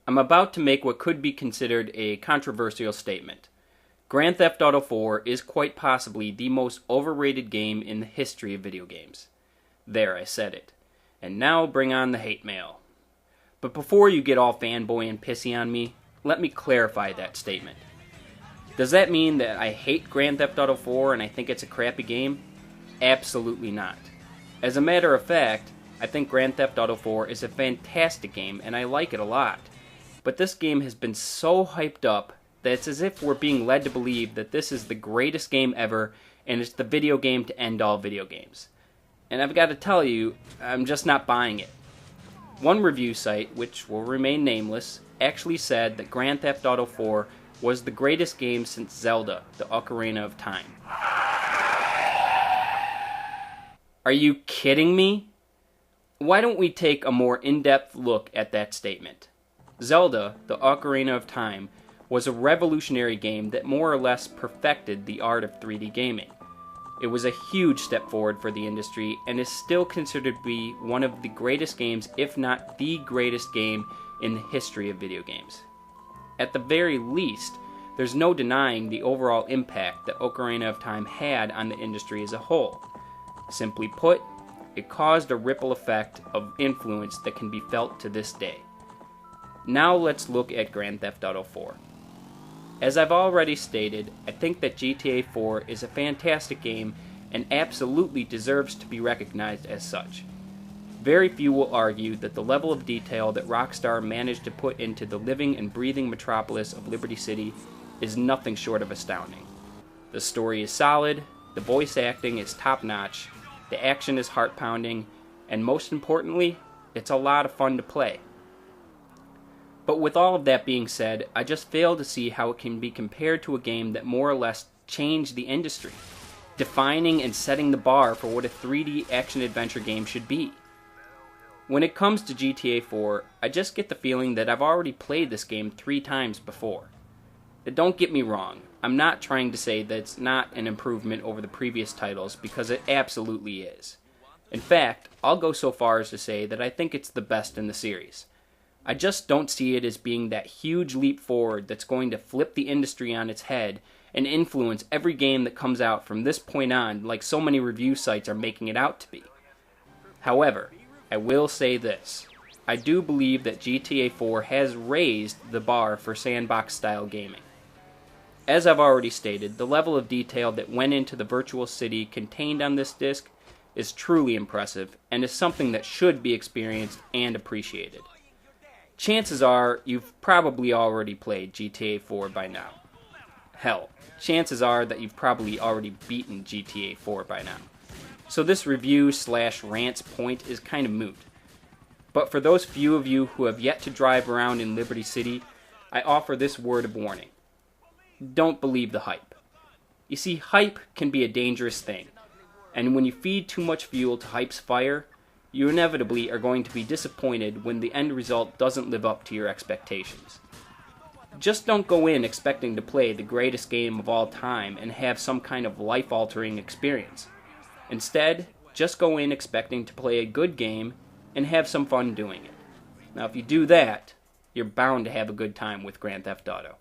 I'm about to make what could be considered a controversial statement. Grand Theft Auto 4 is quite possibly the most overrated game in the history of video games. There, I said it. And now bring on the hate mail. But before you get all fanboy and pissy on me, let me clarify that statement. Does that mean that I hate Grand Theft Auto 4 and I think it's a crappy game? Absolutely not. As a matter of fact, I think Grand Theft Auto 4 is a fantastic game and I like it a lot. But this game has been so hyped up that it's as if we're being led to believe that this is the greatest game ever and it's the video game to end all video games. And I've got to tell you, I'm just not buying it. One review site, which will remain nameless, actually said that Grand Theft Auto 4 was the greatest game since Zelda, the Ocarina of Time. Are you kidding me? Why don't we take a more in-depth look at that statement? Zelda, the Ocarina of Time, was a revolutionary game that more or less perfected the art of 3D gaming. It was a huge step forward for the industry and is still considered to be one of the greatest games, if not the greatest game in the history of video games. At the very least, there's no denying the overall impact that Ocarina of Time had on the industry as a whole. Simply put, it caused a ripple effect of influence that can be felt to this day. Now let's look at Grand Theft Auto 4. As I've already stated, I think that GTA 4 is a fantastic game and absolutely deserves to be recognized as such. Very few will argue that the level of detail that Rockstar managed to put into the living and breathing metropolis of Liberty City is nothing short of astounding. The story is solid, the voice acting is top-notch, the action is heart-pounding, and most importantly, it's a lot of fun to play. But with all of that being said, I just fail to see how it can be compared to a game that more or less changed the industry, defining and setting the bar for what a 3D action-adventure game should be. When it comes to GTA 4, I just get the feeling that I've already played this game 3 times before. And don't get me wrong, I'm not trying to say that it's not an improvement over the previous titles, because it absolutely is. In fact, I'll go so far as to say that I think it's the best in the series. I just don't see it as being that huge leap forward that's going to flip the industry on its head and influence every game that comes out from this point on, like so many review sites are making it out to be. However, I will say this. I do believe that GTA 4 has raised the bar for sandbox-style gaming. As I've already stated, the level of detail that went into the virtual city contained on this disc is truly impressive and is something that should be experienced and appreciated. Chances are you've probably already played GTA 4 by now. Hell, chances are that you've probably already beaten GTA 4 by now. So this review/rant's point is kind of moot. But for those few of you who have yet to drive around in Liberty City, I offer this word of warning. Don't believe the hype. You see, hype can be a dangerous thing, and when you feed too much fuel to hype's fire, you inevitably are going to be disappointed when the end result doesn't live up to your expectations. Just don't go in expecting to play the greatest game of all time and have some kind of life-altering experience. Instead, just go in expecting to play a good game and have some fun doing it. Now, if you do that, you're bound to have a good time with Grand Theft Auto.